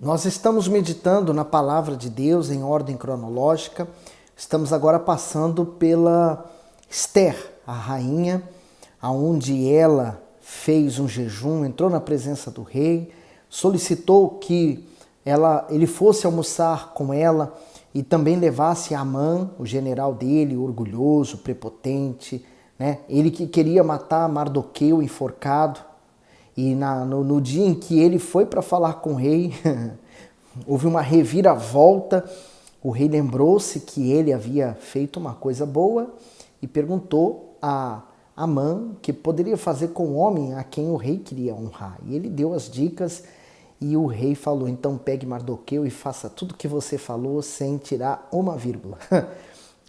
Nós estamos meditando na palavra de Deus em ordem cronológica. Estamos agora passando pela Esther, a rainha, aonde ela fez um jejum, entrou na presença do rei, solicitou que ele fosse almoçar com ela e também levasse Amã, o general dele, orgulhoso, prepotente, né? Ele que queria matar Mardoqueu enforcado. E no dia em que ele foi para falar com o rei, houve uma reviravolta. O rei lembrou-se que ele havia feito uma coisa boa e perguntou a Amã o que poderia fazer com o homem a quem o rei queria honrar. E ele deu as dicas e o rei falou: então pegue Mardoqueu e faça tudo o que você falou sem tirar uma vírgula.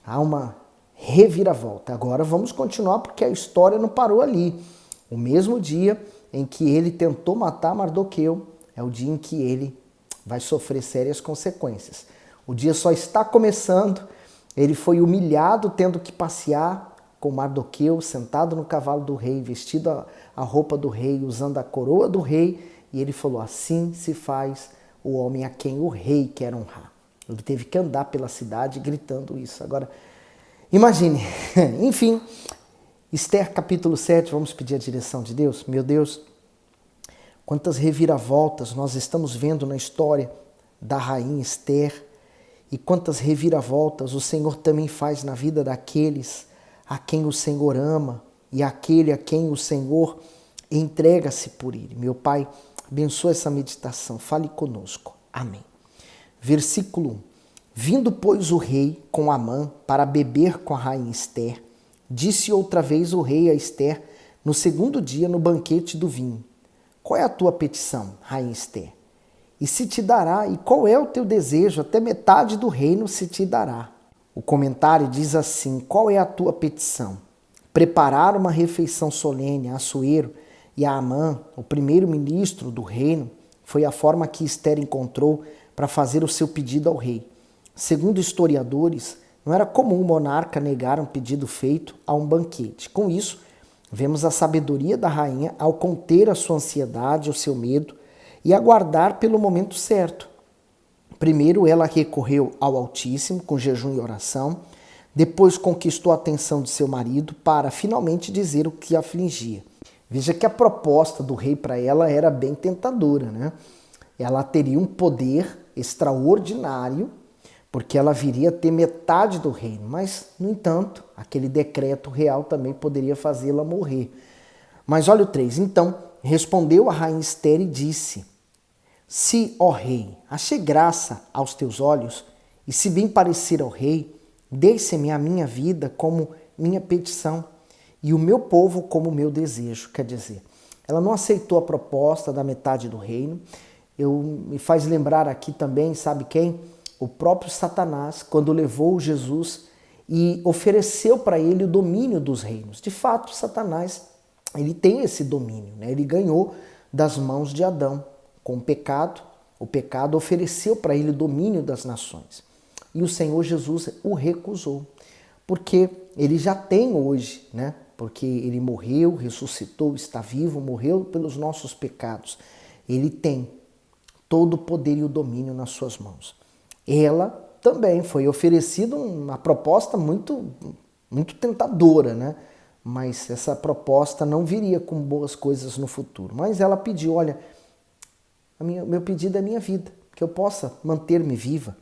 Há uma reviravolta. Agora vamos continuar porque a história não parou ali. O mesmo dia em que ele tentou matar Mardoqueu é o dia em que ele vai sofrer sérias consequências. O dia só está começando, ele foi humilhado tendo que passear com Mardoqueu sentado no cavalo do rei, vestido a roupa do rei, usando a coroa do rei, e ele falou: assim se faz o homem a quem o rei quer honrar. Ele teve que andar pela cidade gritando isso. Agora, imagine, enfim, Esther capítulo 7, vamos pedir a direção de Deus. Meu Deus, quantas reviravoltas nós estamos vendo na história da rainha Esther e quantas reviravoltas o Senhor também faz na vida daqueles a quem o Senhor ama e aquele a quem o Senhor entrega-se por ele. Meu Pai, abençoa essa meditação, fale conosco. Amém. Versículo 1. Vindo, pois, o rei com Amã para beber com a rainha Esther, disse outra vez o rei a Esther no segundo dia no banquete do vinho: qual é a tua petição, rainha Esther? E se te dará, e qual é o teu desejo? Até metade do reino se te dará. O comentário diz assim: qual é a tua petição? Preparar uma refeição solene a Assuero e a Amã, o primeiro-ministro do reino, foi a forma que Esther encontrou para fazer o seu pedido ao rei. Segundo historiadores, não era comum o monarca negar um pedido feito a um banquete. Com isso, vemos a sabedoria da rainha ao conter a sua ansiedade, o seu medo e aguardar pelo momento certo. Primeiro, ela recorreu ao Altíssimo com jejum e oração. Depois, conquistou a atenção de seu marido para finalmente dizer o que a afligia. Veja que a proposta do rei para ela era bem tentadora, né? Ela teria um poder extraordinário, porque ela viria a ter metade do reino, mas, no entanto, aquele decreto real também poderia fazê-la morrer. Mas olha o 3. Então, respondeu a rainha Esther e disse: se, ó rei, achei graça aos teus olhos, e se bem parecer ao rei, deixe-me a minha vida como minha petição, e o meu povo como meu desejo. Quer dizer, ela não aceitou a proposta da metade do reino. Me faz lembrar aqui também, sabe quem? O próprio Satanás, quando levou Jesus e ofereceu para ele o domínio dos reinos. De fato, Satanás, ele tem esse domínio, né? Ele ganhou das mãos de Adão com o pecado. O pecado ofereceu para ele o domínio das nações. E o Senhor Jesus o recusou, porque ele já tem hoje, né? Porque ele morreu, ressuscitou, está vivo, morreu pelos nossos pecados. Ele tem todo o poder e o domínio nas suas mãos. Ela também foi oferecida uma proposta muito tentadora, né? Mas essa proposta não viria com boas coisas no futuro. Mas ela pediu: olha, meu pedido é minha vida, que eu possa manter-me viva.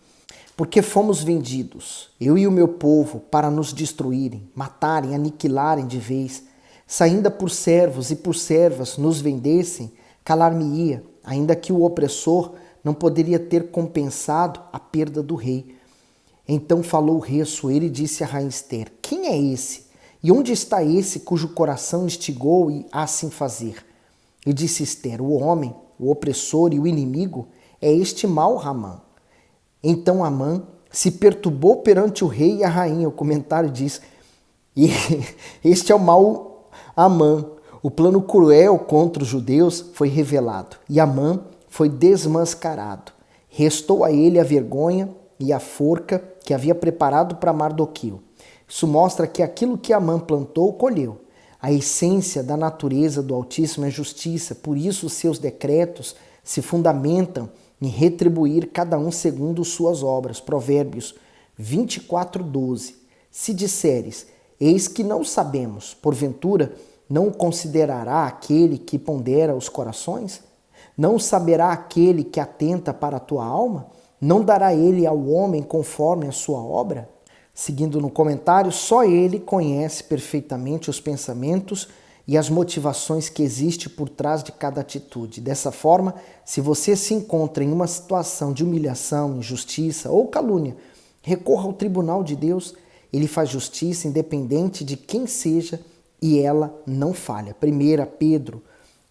Porque fomos vendidos, eu e o meu povo, para nos destruírem, matarem, aniquilarem de vez. Se ainda por servos e por servas nos vendessem, calar-me-ia, ainda que o opressor não poderia ter compensado a perda do rei. Então falou o rei Assuero e disse a rainha Esther: quem é esse? E onde está esse cujo coração instigou a assim fazer? E disse Esther: o homem, o opressor e o inimigo é este mau Amã. Então Amã se perturbou perante o rei e a rainha. O comentário diz: e este é o mau Amã. O plano cruel contra os judeus foi revelado e Amã foi desmascarado. Restou a ele a vergonha e a forca que havia preparado para Mardoqueu. Isso mostra que aquilo que Amã plantou, colheu. A essência da natureza do Altíssimo é justiça, por isso os seus decretos se fundamentam em retribuir cada um segundo suas obras. Provérbios 24:12. Se disseres, eis que não sabemos, porventura não o considerará aquele que pondera os corações? Não saberá aquele que atenta para a tua alma? Não dará ele ao homem conforme a sua obra? Seguindo no comentário, só ele conhece perfeitamente os pensamentos e as motivações que existem por trás de cada atitude. Dessa forma, se você se encontra em uma situação de humilhação, injustiça ou calúnia, recorra ao tribunal de Deus. Ele faz justiça independente de quem seja e ela não falha. 1 Pedro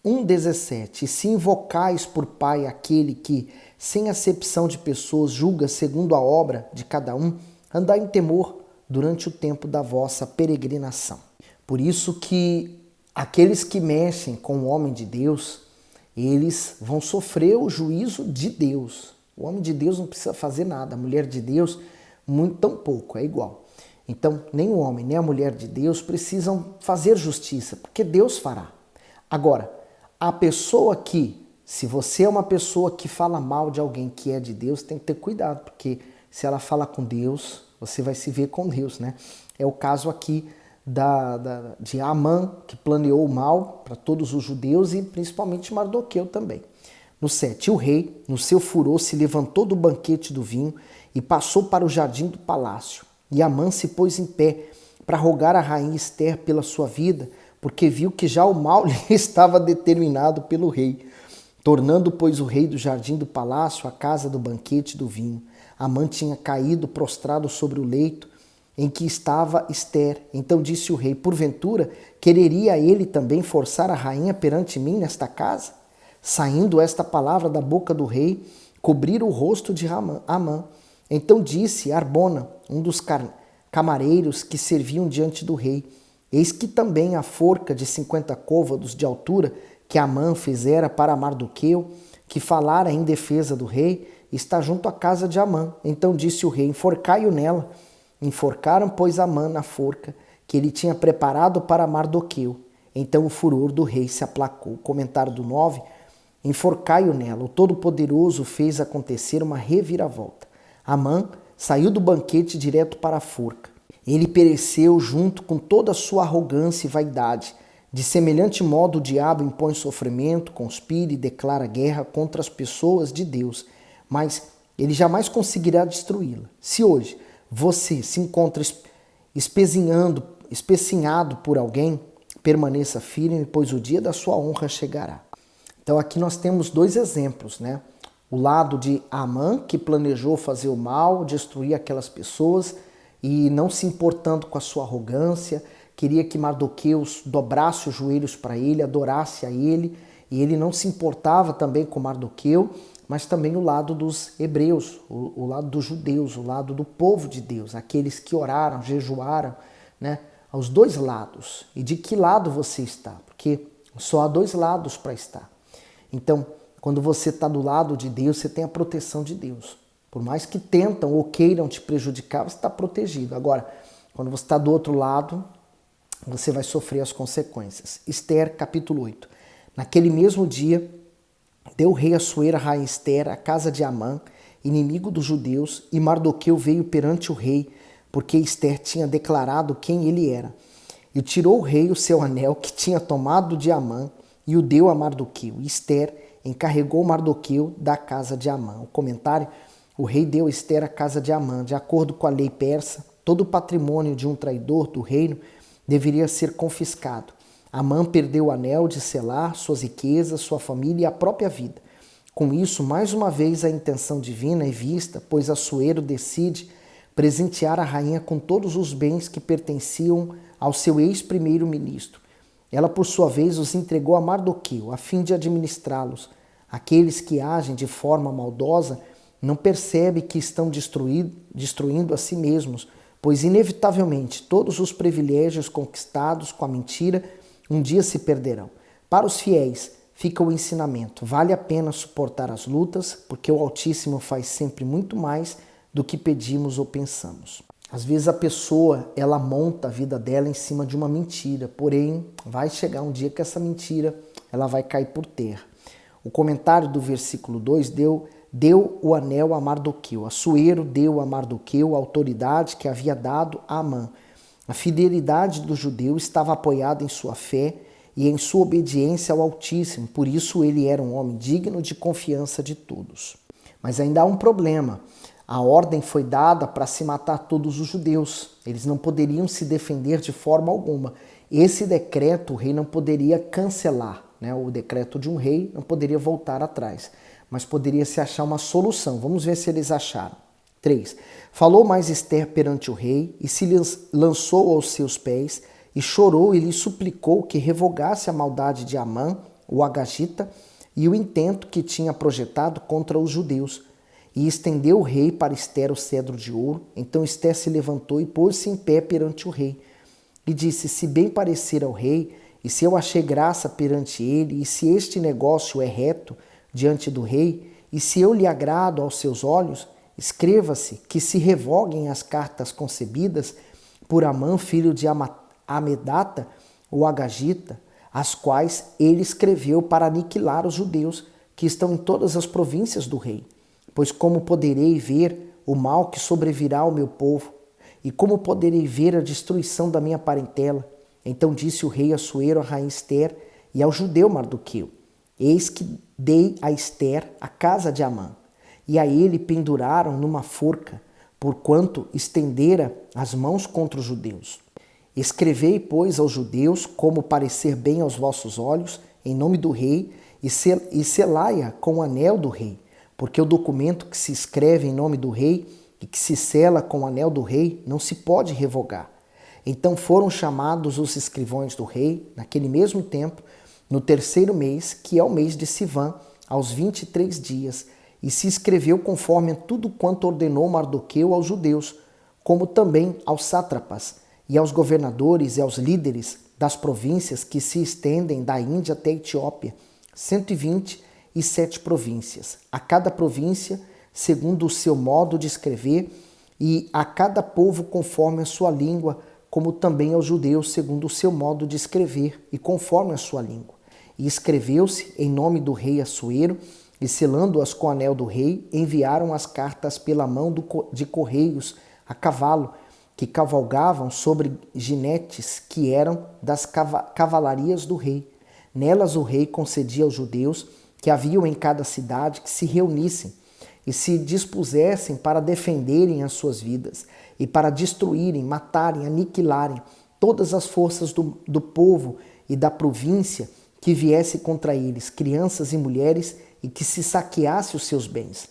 1,17. Se invocais por Pai aquele que, sem acepção de pessoas, julga segundo a obra de cada um, andai em temor durante o tempo da vossa peregrinação. Por isso que aqueles que mexem com o homem de Deus, eles vão sofrer o juízo de Deus. O homem de Deus não precisa fazer nada, a mulher de Deus, muito tão pouco, é igual. Então, nem o homem, nem a mulher de Deus precisam fazer justiça, porque Deus fará. Agora, a pessoa que, se você é uma pessoa que fala mal de alguém que é de Deus, tem que ter cuidado, porque se ela fala com Deus, você vai se ver com Deus, né? É o caso aqui de Amã, que planeou o mal para todos os judeus e principalmente Mardoqueu também. No 7, o rei, no seu furor, se levantou do banquete do vinho e passou para o jardim do palácio. E Amã se pôs em pé para rogar a rainha Ester pela sua vida, porque viu que já o mal lhe estava determinado pelo rei. Tornando, pois, o rei do jardim do palácio à casa do banquete do vinho. Amã tinha caído prostrado sobre o leito em que estava Ester. Então disse o rei, porventura, quereria ele também forçar a rainha perante mim nesta casa? Saindo esta palavra da boca do rei, cobrir o rosto de Amã. Então disse Arbona, um dos camareiros que serviam diante do rei, eis que também a forca de 50 côvados de altura que Amã fizera para Mardoqueu, que falara em defesa do rei, está junto à casa de Amã. Então disse o rei, enforcai-o nela. Enforcaram, pois, Amã na forca que ele tinha preparado para Mardoqueu. Então o furor do rei se aplacou. Comentário do 9, enforcai-o nela. O Todo-Poderoso fez acontecer uma reviravolta. Amã saiu do banquete direto para a forca. Ele pereceu junto com toda a sua arrogância e vaidade. De semelhante modo, o diabo impõe sofrimento, conspira e declara guerra contra as pessoas de Deus, mas ele jamais conseguirá destruí-la. Se hoje você se encontra especinhado por alguém, permaneça firme, pois o dia da sua honra chegará. Então aqui nós temos dois exemplos, né? O lado de Amã, que planejou fazer o mal, destruir aquelas pessoas e não se importando com a sua arrogância, queria que Mardoqueu dobrasse os joelhos para ele, adorasse a ele, e ele não se importava também com Mardoqueu, mas também o lado dos hebreus, o lado dos judeus, o lado do povo de Deus, aqueles que oraram, jejuaram, né? Aos dois lados. E de que lado você está? Porque só há dois lados para estar. Então, quando você está do lado de Deus, você tem a proteção de Deus. Por mais que tentam ou queiram te prejudicar, você está protegido. Agora, quando você está do outro lado, você vai sofrer as consequências. Ester, capítulo 8. Naquele mesmo dia, deu o rei Assuero a rainha Ester à casa de Amã, inimigo dos judeus, e Mardoqueu veio perante o rei, porque Ester tinha declarado quem ele era. E tirou o rei o seu anel que tinha tomado de Amã e o deu a Mardoqueu. E Ester encarregou Mardoqueu da casa de Amã. O comentário, o rei deu a Ester a casa de Amã. De acordo com a lei persa, todo o patrimônio de um traidor do reino deveria ser confiscado. Amã perdeu o anel de selar, suas riquezas, sua família e a própria vida. Com isso, mais uma vez, a intenção divina é vista, pois Assuero decide presentear a rainha com todos os bens que pertenciam ao seu ex-primeiro-ministro. Ela, por sua vez, os entregou a Mardoqueu, a fim de administrá-los. Aqueles que agem de forma maldosa não percebem que estão destruindo a si mesmos, pois, inevitavelmente, todos os privilégios conquistados com a mentira um dia se perderão. Para os fiéis, fica o ensinamento. Vale a pena suportar as lutas, porque o Altíssimo faz sempre muito mais do que pedimos ou pensamos. Às vezes a pessoa, ela monta a vida dela em cima de uma mentira, porém vai chegar um dia que essa mentira ela vai cair por terra. O comentário do versículo 2 deu deu o anel a Mardoqueu. Assuero deu a Mardoqueu a autoridade que havia dado a Amã. A fidelidade do judeu estava apoiada em sua fé e em sua obediência ao Altíssimo, por isso ele era um homem digno de confiança de todos. Mas ainda há um problema. A ordem foi dada para se matar todos os judeus. Eles não poderiam se defender de forma alguma. Esse decreto o rei não poderia cancelar, né? O decreto de um rei não poderia voltar atrás, mas poderia se achar uma solução. Vamos ver se eles acharam. 3. Falou mais Ester perante o rei e se lançou aos seus pés e chorou e lhe suplicou que revogasse a maldade de Amã, o Agagita, e o intento que tinha projetado contra os judeus. E estendeu o rei para Ester o cedro de ouro. Então Ester se levantou e pôs-se em pé perante o rei. E disse, se bem parecer ao rei, e se eu achei graça perante ele, e se este negócio é reto diante do rei, e se eu lhe agrado aos seus olhos, escreva-se que se revoguem as cartas concebidas por Amã, filho de Amedata, o Agagita, as quais ele escreveu para aniquilar os judeus que estão em todas as províncias do rei. Pois como poderei ver o mal que sobrevirá ao meu povo? E como poderei ver a destruição da minha parentela? Então disse o rei Assuero à rainha Ester e ao judeu Mardoqueu, eis que dei a Ester a casa de Amã, e a ele penduraram numa forca, porquanto estendera as mãos contra os judeus. Escrevei, pois, aos judeus, como parecer bem aos vossos olhos, em nome do rei, e selai-a com o anel do rei, porque o documento que se escreve em nome do rei e que se sela com o anel do rei não se pode revogar. Então foram chamados os escrivães do rei, naquele mesmo tempo, no 3º mês, que é o mês de Sivan, aos 23 dias, e se escreveu conforme tudo quanto ordenou Mardoqueu aos judeus, como também aos sátrapas, e aos governadores e aos líderes das províncias que se estendem da Índia até a Etiópia, 127 províncias, a cada província segundo o seu modo de escrever, e a cada povo conforme a sua língua, como também aos judeus segundo o seu modo de escrever e conforme a sua língua. E escreveu-se em nome do rei Assuero, e selando-as com o anel do rei, enviaram as cartas pela mão de correios a cavalo, que cavalgavam sobre ginetes que eram das cavalarias do rei. Nelas o rei concedia aos judeus que haviam em cada cidade que se reunissem e se dispusessem para defenderem as suas vidas e para destruírem, matarem, aniquilarem todas as forças do povo e da província que viesse contra eles, crianças e mulheres, e que se saqueasse os seus bens.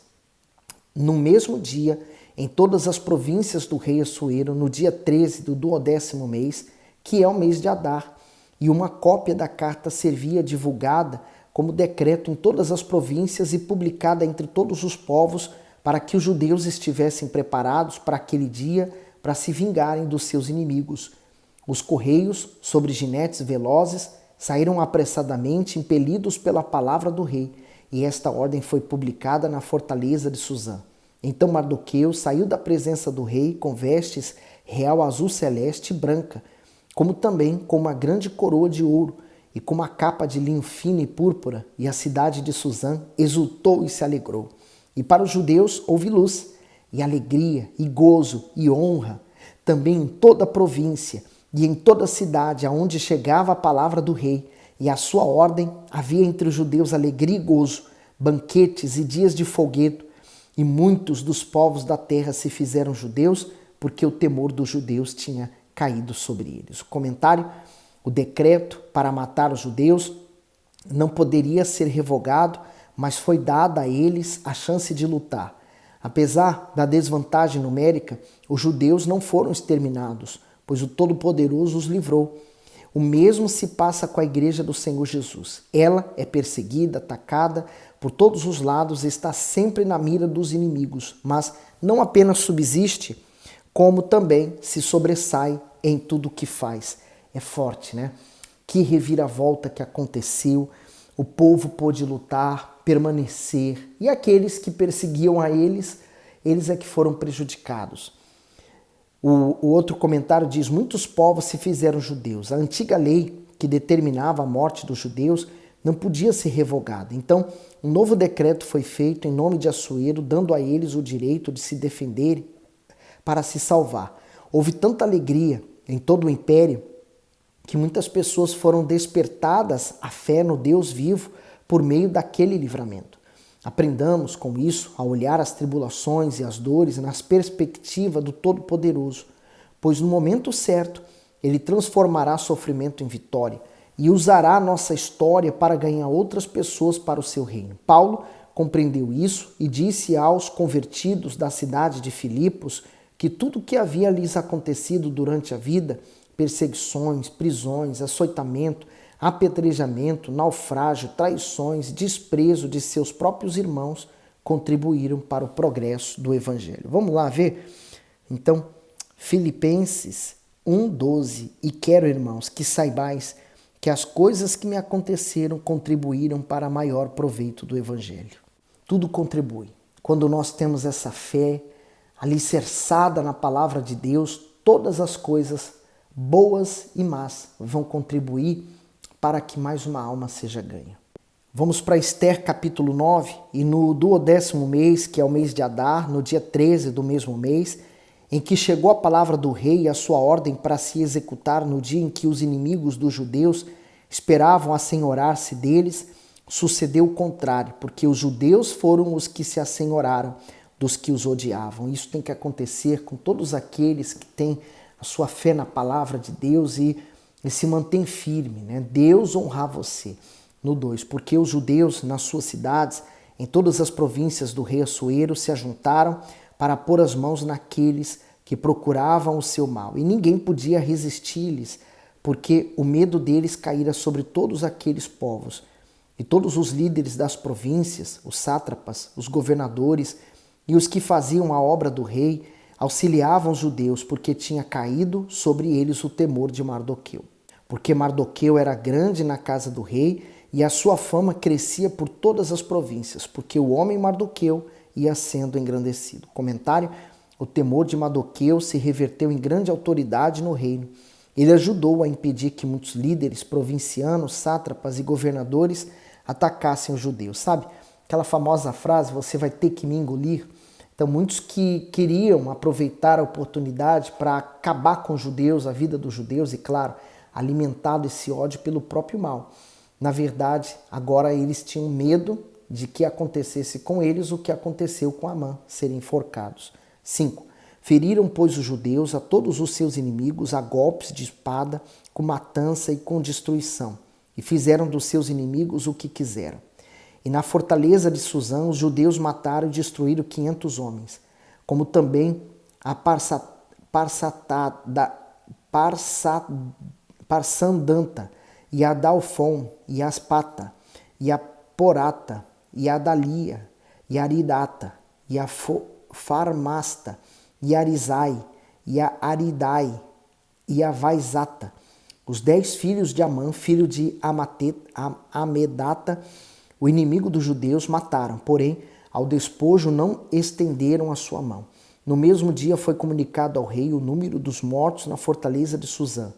No mesmo dia, em todas as províncias do rei Assuero, no dia 13 do 12º mês, que é o mês de Adar, e uma cópia da carta servia divulgada como decreto em todas as províncias e publicada entre todos os povos, para que os judeus estivessem preparados para aquele dia, para se vingarem dos seus inimigos. Os correios, sobre ginetes velozes, saíram apressadamente, impelidos pela palavra do rei, e esta ordem foi publicada na fortaleza de Suzã. Então Mardoqueu saiu da presença do rei com vestes real azul celeste e branca, como também com uma grande coroa de ouro e com uma capa de linho fino e púrpura, e a cidade de Suzã exultou e se alegrou. E para os judeus houve luz, e alegria, e gozo, e honra, também em toda a província e em toda a cidade aonde chegava a palavra do rei, e a sua ordem, havia entre os judeus alegria e gozo, banquetes e dias de folguedo, e muitos dos povos da terra se fizeram judeus, porque o temor dos judeus tinha caído sobre eles. O comentário: o decreto para matar os judeus não poderia ser revogado, mas foi dada a eles a chance de lutar. Apesar da desvantagem numérica, os judeus não foram exterminados, pois o Todo-Poderoso os livrou. O mesmo se passa com a Igreja do Senhor Jesus. Ela é perseguida, atacada por todos os lados, está sempre na mira dos inimigos, mas não apenas subsiste, como também se sobressai em tudo o que faz. É forte, né? Que reviravolta que aconteceu. O povo pôde lutar, permanecer, e aqueles que perseguiam a eles é que foram prejudicados. O outro comentário diz: muitos povos se fizeram judeus. A antiga lei que determinava a morte dos judeus não podia ser revogada. Então, um novo decreto foi feito em nome de Assuero, dando a eles o direito de se defenderem para se salvar. Houve tanta alegria em todo o império que muitas pessoas foram despertadas à fé no Deus vivo por meio daquele livramento. Aprendamos com isso a olhar as tribulações e as dores nas perspectivas do Todo-Poderoso, pois no momento certo Ele transformará sofrimento em vitória e usará a nossa história para ganhar outras pessoas para o seu reino. Paulo compreendeu isso e disse aos convertidos da cidade de Filipos que tudo o que havia lhes acontecido durante a vida, perseguições, prisões, açoitamento, apedrejamento, naufrágio, traições, desprezo de seus próprios irmãos, contribuíram para o progresso do Evangelho. Vamos lá ver? Então, Filipenses 1:12. E quero, irmãos, que saibais que as coisas que me aconteceram contribuíram para maior proveito do Evangelho. Tudo contribui. Quando nós temos essa fé alicerçada na palavra de Deus, todas as coisas boas e más vão contribuir para que mais uma alma seja ganha. Vamos para Esther capítulo 9, e no 12º mês, que é o mês de Adar, no dia 13 do mesmo mês, em que chegou a palavra do rei e a sua ordem para se executar no dia em que os inimigos dos judeus esperavam assenhorar-se deles, sucedeu o contrário, porque os judeus foram os que se assenhoraram dos que os odiavam. Isso tem que acontecer com todos aqueles que têm a sua fé na palavra de Deus e se mantém firme, né? Deus honrar você. No 2, porque os judeus nas suas cidades, em todas as províncias do rei Assuero, se ajuntaram para pôr as mãos naqueles que procuravam o seu mal. E ninguém podia resistir-lhes, porque o medo deles caíra sobre todos aqueles povos. E todos os líderes das províncias, os sátrapas, os governadores e os que faziam a obra do rei, auxiliavam os judeus, porque tinha caído sobre eles o temor de Mardoqueu. Porque Mardoqueu era grande na casa do rei e a sua fama crescia por todas as províncias, porque o homem Mardoqueu ia sendo engrandecido. Comentário: o temor de Mardoqueu se reverteu em grande autoridade no reino. Ele ajudou a impedir que muitos líderes provincianos, sátrapas e governadores atacassem os judeus. Sabe aquela famosa frase, você vai ter que me engolir? Então, muitos que queriam aproveitar a oportunidade para acabar com os judeus, a vida dos judeus, e claro, alimentado esse ódio pelo próprio mal. Na verdade, agora eles tinham medo de que acontecesse com eles o que aconteceu com Amã, serem enforcados. 5. Feriram, pois, os judeus a todos os seus inimigos a golpes de espada, com matança e com destruição, e fizeram dos seus inimigos o que quiseram. E na fortaleza de Suzã, os judeus mataram e destruíram 500 homens, como também a Parsandanta, e a Dalfon, e a Aspata, e a Porata, e a Dalia, e a Aridata, e a Farmasta, e a Arizai, e a Aridai, e a Vaizata, os 10 filhos de Amã, filho de Amedata, o inimigo dos judeus, mataram, porém, ao despojo não estenderam a sua mão. No mesmo dia foi comunicado ao rei o número dos mortos na fortaleza de Suzã.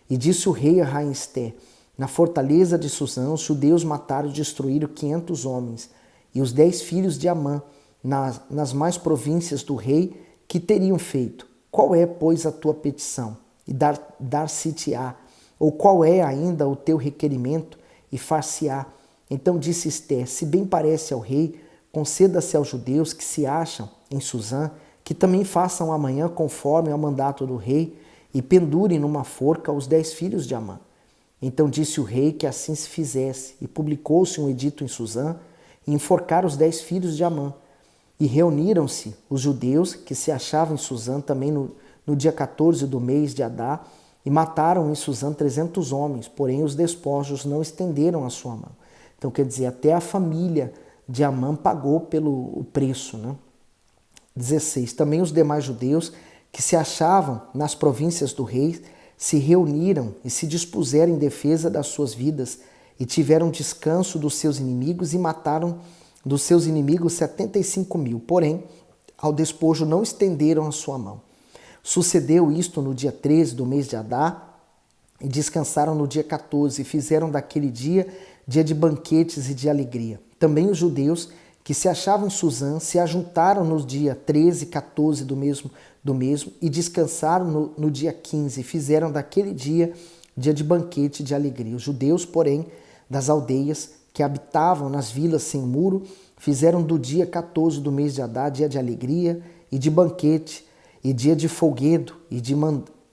E disse o rei a rainha Esther: na fortaleza de Suzã, os judeus mataram e destruíram 500 homens, e os 10 filhos de Amã, nas mais províncias do rei, que teriam feito. Qual é, pois, a tua petição? E dar-se-te-á. Ou qual é ainda o teu requerimento? E far-se-á. Então disse Esther: se bem parece ao rei, conceda-se aos judeus que se acham em Suzã, que também façam amanhã conforme ao mandato do rei, e pendurem numa forca os 10 filhos de Amã. Então disse o rei que assim se fizesse, e publicou-se um edito em Suzã, e enforcaram os 10 filhos de Amã. E reuniram-se os judeus que se achavam em Suzã também no dia 14 do mês de Adar, e mataram em Suzã 300 homens, porém os despojos não estenderam a sua mão. Então, quer dizer, até a família de Amã pagou pelo preço, né? 16. Também os demais judeus que se achavam nas províncias do rei se reuniram e se dispuseram em defesa das suas vidas e tiveram descanso dos seus inimigos e mataram dos seus inimigos 75.000. Porém, ao despojo não estenderam a sua mão. Sucedeu isto no dia 13 do mês de Adar e descansaram no dia 14 e fizeram daquele dia dia de banquetes e de alegria. Também os judeus que se achavam em Suzã se ajuntaram nos dias 13 e 14 do mesmo e descansaram no dia 15 e fizeram daquele dia de banquete e de alegria. Os judeus, porém, das aldeias que habitavam nas vilas sem muro, fizeram do dia 14 do mês de Adar dia de alegria e de banquete e dia de folguedo e de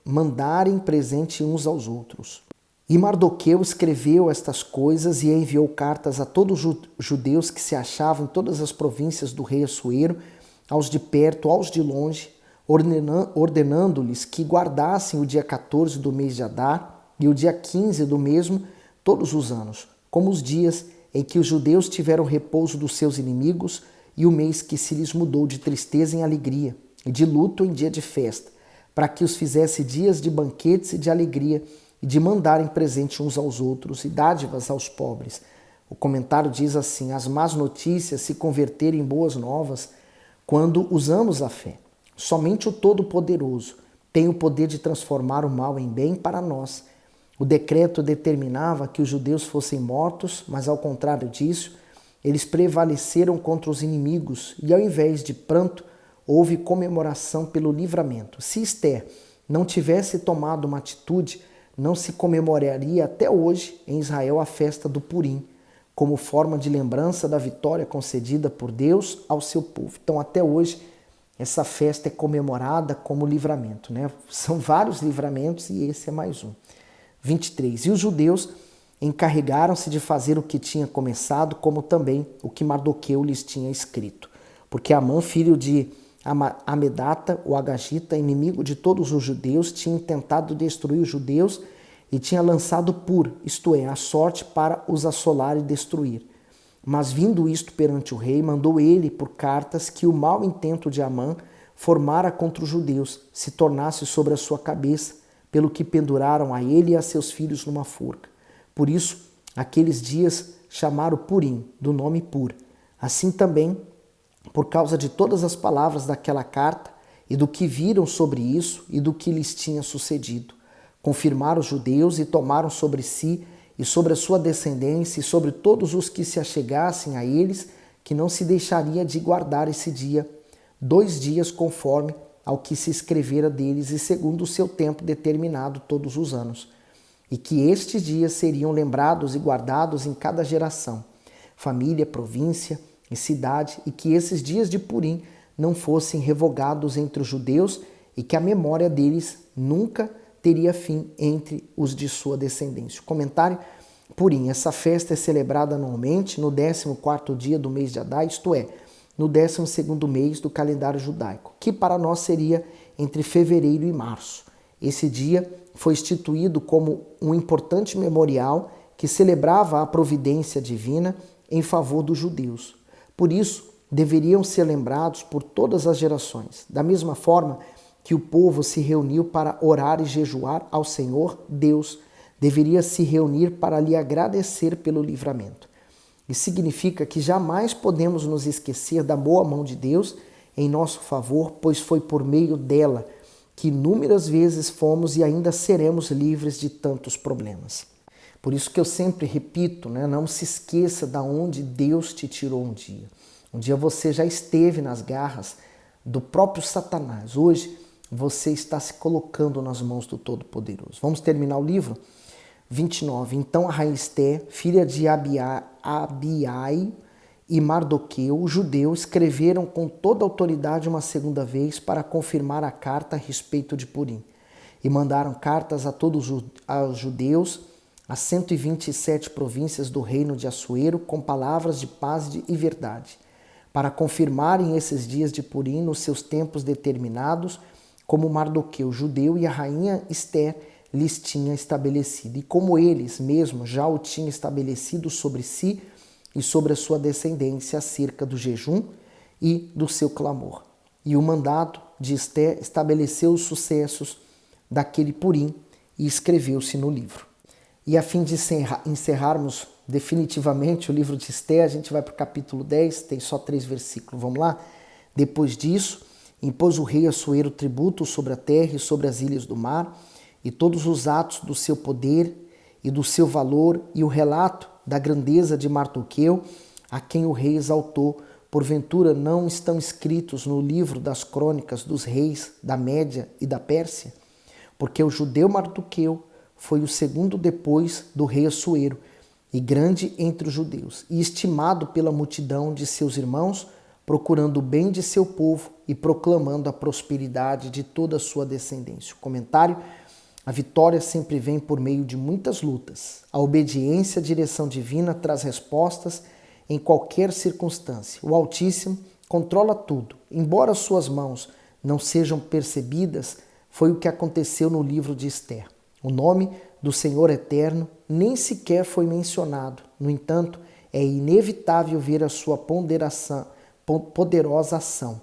mandarem presente uns aos outros. E Mardoqueu escreveu estas coisas e enviou cartas a todos os judeus que se achavam em todas as províncias do rei Assuero, aos de perto, aos de longe, ordenando-lhes que guardassem o dia 14 do mês de Adar e o dia 15 do mesmo todos os anos, como os dias em que os judeus tiveram repouso dos seus inimigos e o mês que se lhes mudou de tristeza em alegria e de luto em dia de festa, para que os fizesse dias de banquetes e de alegria e de mandarem presente uns aos outros e dádivas aos pobres. O comentário diz assim: as más notícias se converterem em boas novas quando usamos a fé. Somente o Todo-Poderoso tem o poder de transformar o mal em bem para nós. O decreto determinava que os judeus fossem mortos, mas ao contrário disso, eles prevaleceram contra os inimigos e ao invés de pranto, houve comemoração pelo livramento. Se Esther não tivesse tomado uma atitude, não se comemoraria até hoje em Israel a festa do Purim, como forma de lembrança da vitória concedida por Deus ao seu povo. Então, até hoje, essa festa é comemorada como livramento, né? São vários livramentos e esse é mais um. 23. E os judeus encarregaram-se de fazer o que tinha começado, como também o que Mardoqueu lhes tinha escrito. Porque Amã, filho de Amedata, o Agagita, inimigo de todos os judeus, tinha tentado destruir os judeus e tinha lançado isto é, a sorte para os assolar e destruir. Mas vindo isto perante o rei, mandou ele por cartas que o mau intento de Amã formara contra os judeus se tornasse sobre a sua cabeça, pelo que penduraram a ele e a seus filhos numa forca. Por isso, aqueles dias chamaram Purim, do nome Pur. Assim também, por causa de todas as palavras daquela carta e do que viram sobre isso e do que lhes tinha sucedido, confirmaram os judeus e tomaram sobre si e sobre a sua descendência e sobre todos os que se achegassem a eles, que não se deixaria de guardar esse dia, 2 dias conforme ao que se escrevera deles e segundo o seu tempo determinado todos os anos, e que estes dias seriam lembrados e guardados em cada geração, família, província e cidade, e que esses dias de Purim não fossem revogados entre os judeus e que a memória deles nunca teria fim entre os de sua descendência. Comentário: Purim, essa festa é celebrada anualmente no 14º dia do mês de Adar, isto é, no 12º mês do calendário judaico, que para nós seria entre fevereiro e março. Esse dia foi instituído como um importante memorial que celebrava a providência divina em favor dos judeus. Por isso, deveriam ser lembrados por todas as gerações. Da mesma forma que o povo se reuniu para orar e jejuar ao Senhor, Deus deveria se reunir para lhe agradecer pelo livramento. Isso significa que jamais podemos nos esquecer da boa mão de Deus em nosso favor, pois foi por meio dela que inúmeras vezes fomos e ainda seremos livres de tantos problemas. Por isso que eu sempre repito, né? Não se esqueça de onde Deus te tirou um dia. Um dia você já esteve nas garras do próprio Satanás. Hoje você está se colocando nas mãos do Todo-Poderoso. Vamos terminar o livro? 29. Então a rainha Esther, filha de Abiai e Mardoqueu, o judeu, escreveram com toda a autoridade uma segunda vez para confirmar a carta a respeito de Purim. E mandaram cartas a todos os judeus, as 127 províncias do reino de Assuero, com palavras de paz e verdade, para confirmarem esses dias de Purim nos seus tempos determinados, como Mardoqueu, judeu, e a rainha Esther lhes tinha estabelecido, e como eles mesmos já o tinham estabelecido sobre si e sobre a sua descendência acerca do jejum e do seu clamor. E o mandado de Esther estabeleceu os sucessos daquele Purim e escreveu-se no livro. E a fim de encerrarmos definitivamente o livro de Esther, a gente vai para o capítulo 10, tem só 3 versículos, vamos lá? Depois disso, impôs o rei Assuero tributo sobre a terra e sobre as ilhas do mar, e todos os atos do seu poder e do seu valor, e o relato da grandeza de Mardoqueu, a quem o rei exaltou. Porventura não estão escritos no livro das crônicas dos reis da Média e da Pérsia? Porque o judeu Mardoqueu foi o segundo depois do rei Assuero, e grande entre os judeus, e estimado pela multidão de seus irmãos, procurando o bem de seu povo e proclamando a prosperidade de toda a sua descendência. O comentário: a vitória sempre vem por meio de muitas lutas. A obediência à direção divina traz respostas em qualquer circunstância. O Altíssimo controla tudo. Embora suas mãos não sejam percebidas, foi o que aconteceu no livro de Esther. O nome do Senhor Eterno nem sequer foi mencionado. No entanto, é inevitável ver a sua poderosa ação.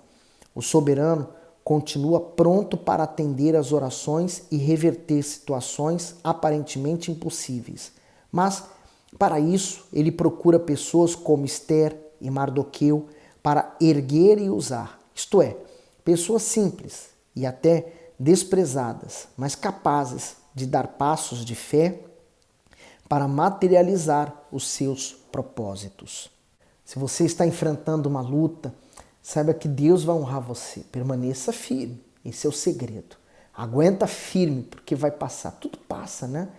O soberano continua pronto para atender às orações e reverter situações aparentemente impossíveis. Mas, para isso, ele procura pessoas como Esther e Mardoqueu para erguer e usar, isto é, pessoas simples e até desprezadas, mas capazes de dar passos de fé para materializar os seus propósitos. Se você está enfrentando uma luta, saiba que Deus vai honrar você. Permaneça firme, esse é o segredo. Aguenta firme, porque vai passar. Tudo passa, né?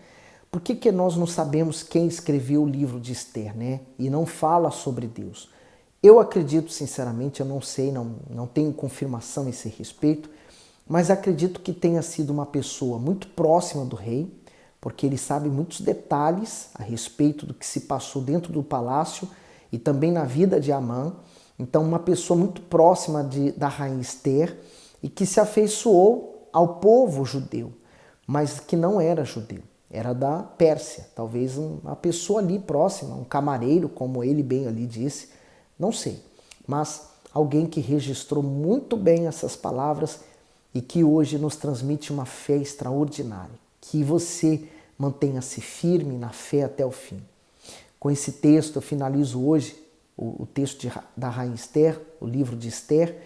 Por que nós não sabemos quem escreveu o livro de Esther, né? E não fala sobre Deus? Eu acredito, sinceramente, eu não sei, não tenho confirmação a esse respeito, mas acredito que tenha sido uma pessoa muito próxima do rei, porque ele sabe muitos detalhes a respeito do que se passou dentro do palácio e também na vida de Amã. Então, uma pessoa muito próxima da rainha Esther e que se afeiçoou ao povo judeu, mas que não era judeu, era da Pérsia. Talvez uma pessoa ali próxima, um camareiro, como ele bem ali disse, não sei. Mas alguém que registrou muito bem essas palavras e que hoje nos transmite uma fé extraordinária. Que você mantenha-se firme na fé até o fim. Com esse texto eu finalizo hoje o texto da rainha Esther, o livro de Esther,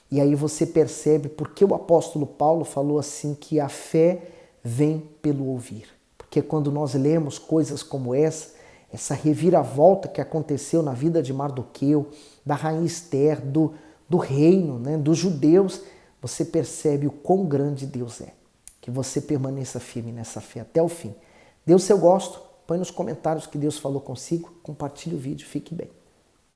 e aí você percebe por que o apóstolo Paulo falou assim que a fé vem pelo ouvir. Porque quando nós lemos coisas como essa reviravolta que aconteceu na vida de Mardoqueu, da rainha Esther, do reino, né, dos judeus, você percebe o quão grande Deus é. Que você permaneça firme nessa fé até o fim. Dê o seu gosto, põe nos comentários que Deus falou consigo, compartilhe o vídeo, fique bem.